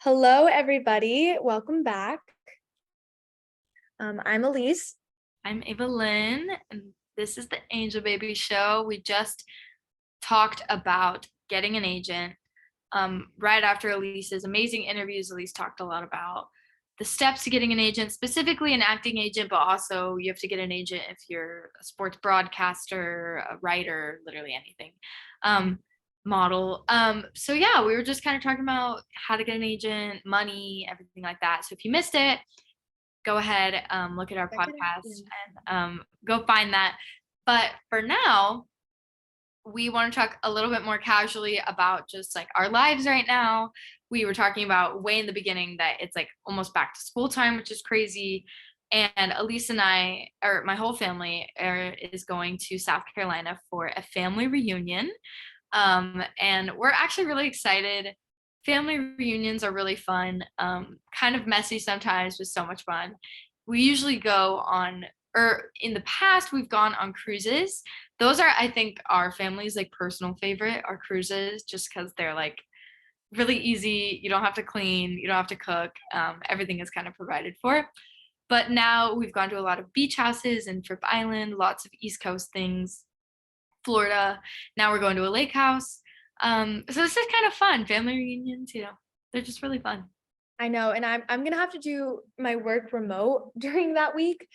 Hello, everybody. Welcome back. I'm Elise. I'm Ava Lynn, and this is the Angel Baby Show. We just talked about getting an agent. Right after Elise's amazing interviews, Elise talked a lot about the steps to getting an agent, specifically an acting agent, but also you have to get an agent if you're a sports broadcaster, a writer, literally anything, model. So yeah, we were just kind of talking about how to get an agent, money, everything like that. So if you missed it, go ahead, look at our Check it podcast out. and go find that. But for now, we want to talk a little bit more casually about just like our lives right now. We were talking about way in the beginning that it's like almost back to school time, which is crazy. And Elise and I, or my whole family, is going to South Carolina for a family reunion. And we're actually really excited. Family reunions are really fun, kind of messy sometimes, but so much fun. We usually go on, or in the past, we've gone on cruises. Those are, I think, our family's like personal favorite, our cruises, just because they're like really easy. You don't have to clean, you don't have to cook. Everything is kind of provided for. But now we've gone to a lot of beach houses and Trip Island, lots of East Coast things, Florida. Now we're going to a lake house. So this is kind of fun. Family reunions, they're just really fun. I know, and I'm gonna have to do my work remote during that week.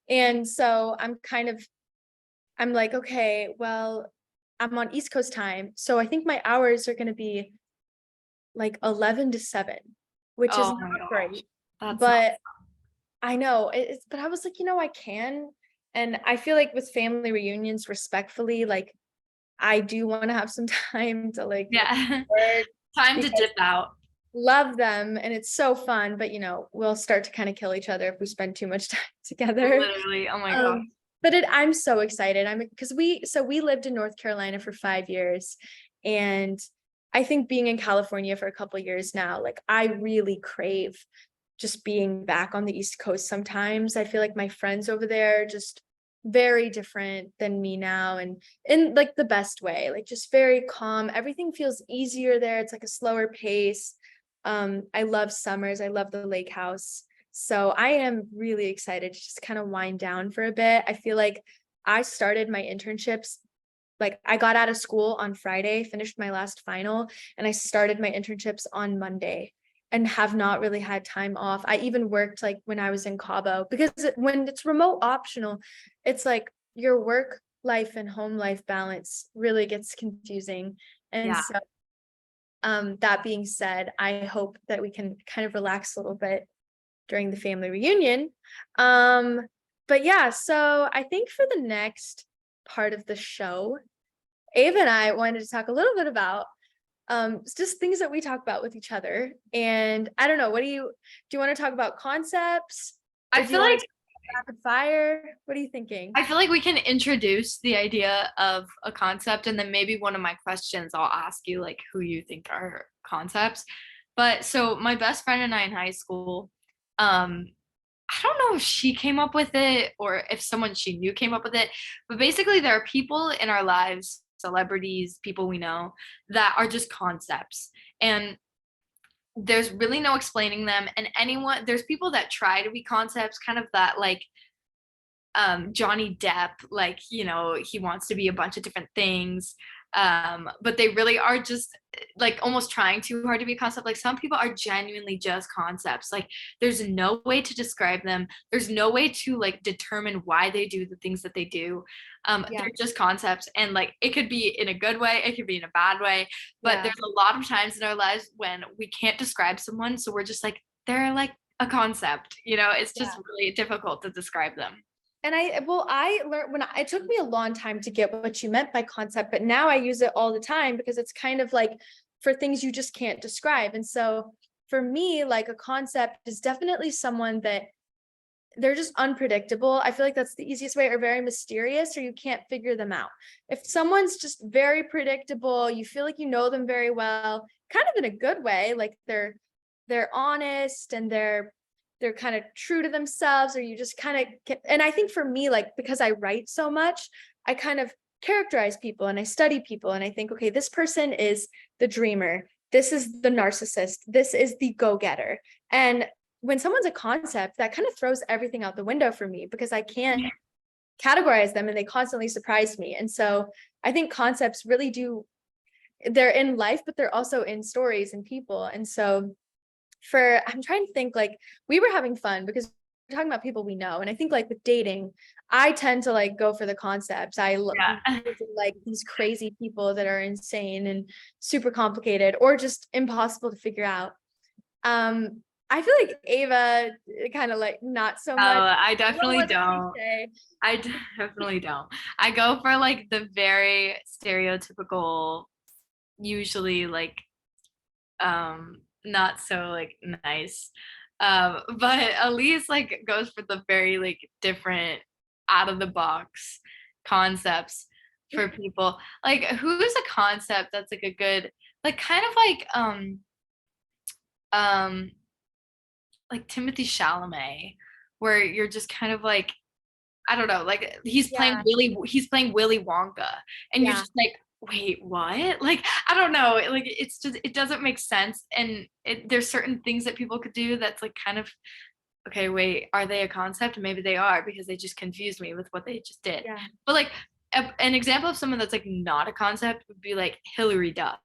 And so I'm like, okay, well, I'm on East Coast time. So I think my hours are gonna be like 11 to 7, which is Oh my not gosh, great. that's not. But I know but I was like, I can. And I feel like with family reunions, respectfully, like I do want to have some time to like Yeah. work Time to because dip out. love them and it's so fun, but we'll start to kind of kill each other if we spend too much time together. Literally. Oh my gosh. Um, but I'm so excited. Because we lived in North Carolina for 5 years, and I think being in California for a couple years now, like I really crave just being back on the East Coast sometimes. I feel like my friends over there are just very different than me now, and in like the best way, like just very calm. Everything feels easier there. It's like a slower pace. I love summers. I love the lake house. So I am really excited to just kind of wind down for a bit. I feel like I started my internships, like I got out of school on Friday, finished my last final, and I started my internships on Monday and have not really had time off. I even worked like when I was in Cabo, because when it's remote optional, it's like your work life and home life balance really gets confusing. And Yeah. so that being said, I hope that we can kind of relax a little bit during the family reunion. But yeah, so I think for the next part of the show, Ava and I wanted to talk a little bit about just things that we talk about with each other. And I don't know, do you want to talk about concepts, I or do you feel want like to talk rapid fire? What are you thinking? I feel like we can introduce the idea of a concept, and then maybe one of my questions I'll ask you like who you think are concepts. But so my best friend and I in high school, um, I don't know if she came up with it or if someone she knew came up with it, but basically there are people in our lives, celebrities, people we know, that are just concepts. And there's really no explaining them. And there's people that try to be concepts, kind of that like Johnny Depp, like, he wants to be a bunch of different things. But they really are just like almost trying too hard to be a concept. Like some people are genuinely just concepts. Like there's no way to describe them. There's no way to like determine why they do the things that they do. Yeah. They're just concepts, and like it could be in a good way, it could be in a bad way. But Yeah. there's a lot of times in our lives when we can't describe someone, so we're just like they're like a concept. It's just Yeah. really difficult to describe them. And I learned it took me a long time to get what you meant by concept, but now I use it all the time because it's kind of like for things you just can't describe. And so for me, like a concept is definitely someone that they're just unpredictable. I feel like that's the easiest way, or very mysterious, or you can't figure them out. If someone's just very predictable, you feel like you know them very well, kind of in a good way, like they're honest and they're kind of true to themselves, or you just kind of get, and I think for me, like because I write so much, I kind of characterize people and I study people and I think, okay, this person is the dreamer. this is the narcissist, this is the go-getter. And when someone's a concept, that kind of throws everything out the window for me because I can't categorize them and they constantly surprise me. And so I think concepts really do, they're in life, but they're also in stories and people. And so I'm trying to think, like, we were having fun because we're talking about people we know. And I think like with dating, I tend to like go for the concepts. Yeah. Like these crazy people that are insane and super complicated or just impossible to figure out. I feel like Ava kind of like not so Oh, much. I I don't know definitely what to don't. say. I definitely don't. I go for like the very stereotypical, usually like not so like nice. But Elise like goes for the very like different out of the box concepts for people. Like who's a concept that's like a good like kind of um like Timothy Chalamet, where you're just kind of like I don't know, like Yeah, He's playing Willy Wonka, and you're yeah, just like, wait, what? Like, I don't know, like it's just it doesn't make sense, and there's certain things that people could do that's like kind of okay, wait, are they a concept? Maybe they are because they just confused me with what they just did. yeah, But like an example of someone that's like not a concept would be like Hillary Duff.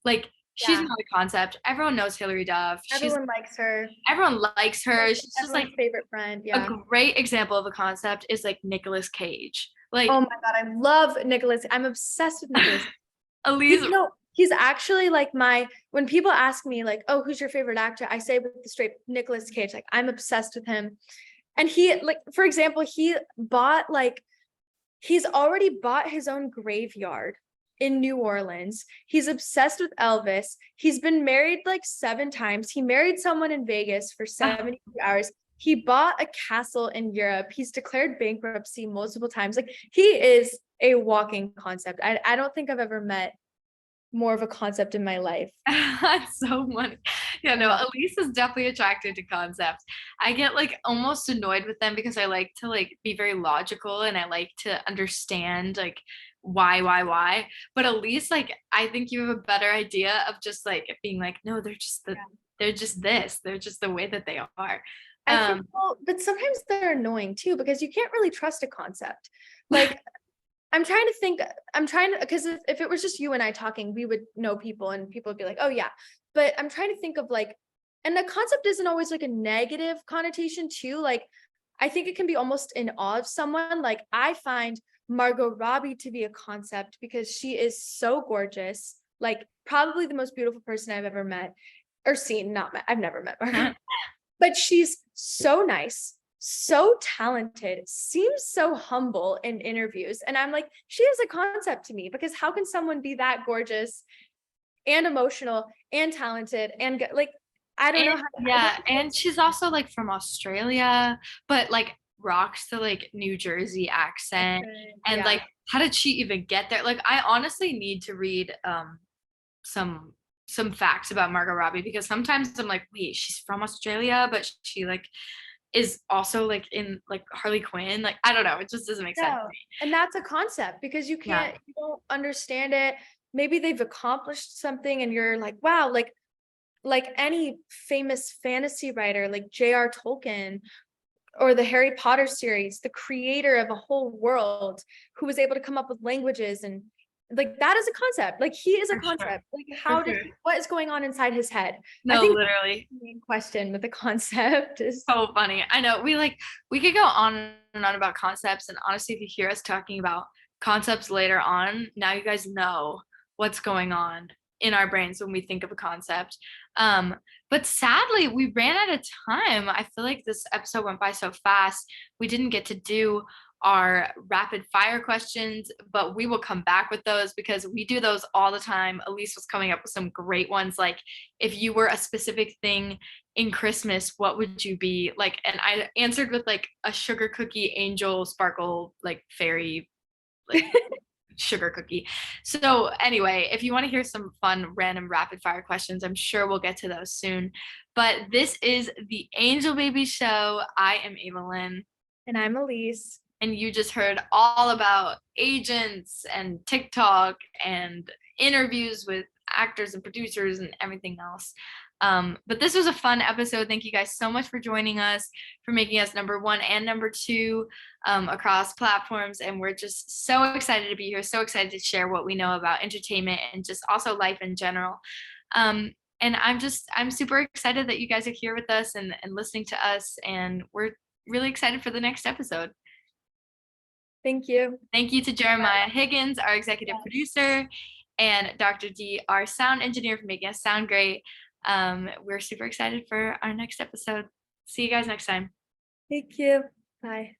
Like she's yeah. not a concept. Everyone knows Hillary Duff. Everyone likes her. Everyone likes her. Like She's just like everyone's favorite friend. a Yeah. great example of a concept is like Nicolas Cage. Oh Like my God, I love Nicholas. I'm obsessed with Nicholas. Elise, He's actually like when people ask me like, oh, who's your favorite actor? I say with the straight Nicolas Cage, like I'm obsessed with him. And he like, for example, he's already bought his own graveyard in New Orleans. He's obsessed with Elvis. He's been married like 7 times. He married someone in Vegas for 72 hours. He bought a castle in Europe. He's declared bankruptcy multiple times. Like he is a walking concept. I don't think I've ever met more of a concept in my life. that's so funny. Yeah, no, Yeah. Elise is definitely attracted to concepts. I get like almost annoyed with them because I like to like be very logical and I like to understand like why. But Elise, like I think you have a better idea of just like being like, no, they're just this. They're just the way that they are. I think, Um, well, but sometimes they're annoying too because you can't really trust a concept. Like I'm trying to think, because if it was just you and I talking, we would know people and people would be like, oh yeah. But I'm trying to think of like, and the concept isn't always like a negative connotation too. Like, I think it can be almost in awe of someone. Like, I find Margot Robbie to be a concept because she is so gorgeous, like, probably the most beautiful person I've ever met or seen, not met. I've never met Margot, but she's so nice, so talented, seems so humble in interviews. And I'm like, she is a concept to me because how can someone be that gorgeous and emotional and talented and like, I don't and know how yeah, and she's also like from Australia, but like rocks the like New Jersey accent. And yeah. like, how did she even get there? Like, I honestly need to read some some facts about Margot Robbie because sometimes I'm like, wait, she's from Australia, but she like is also like in like Harley Quinn. Like, I don't know, it just doesn't make sense to No, me. and that's a concept because Yeah. you don't understand it. Maybe they've accomplished something and you're like, wow, like any famous fantasy writer like J.R. Tolkien or the Harry Potter series, the creator of a whole world who was able to come up with languages and like that is a concept. Like he is a For sure. concept. Like For how did sure. what is going on inside his head? I No, think literally. the main question with the concept is So funny. I know we could go on and on about concepts, and honestly, if you hear us talking about concepts later on, now you guys know what's going on in our brains when we think of a concept. Um, but sadly, we ran out of time. I feel like this episode went by so fast. We didn't get to do our rapid fire questions, but we will come back with those because we do those all the time. Elise was coming up with some great ones, like if you were a specific thing in Christmas, what would you be like? And I answered with like a sugar cookie angel sparkle, like fairy, like sugar cookie. So anyway, if you want to hear some fun random rapid fire questions, I'm sure we'll get to those soon. But this is the Angel Baby Show. I am Ava Lynn. and I'm Elise. And you just heard all about agents and TikTok and interviews with actors and producers and everything else. But this was a fun episode. Thank you guys so much for joining us, for making us number 1 and number 2 across platforms. And we're just so excited to be here, so excited to share what we know about entertainment and just also life in general. And I'm super excited that you guys are here with us and listening to us. And we're really excited for the next episode. Thank you. Thank you to Jeremiah Higgins, our executive producer, and Dr. D, our sound engineer, for making us sound great. We're super excited for our next episode. See you guys next time. Thank you. Bye.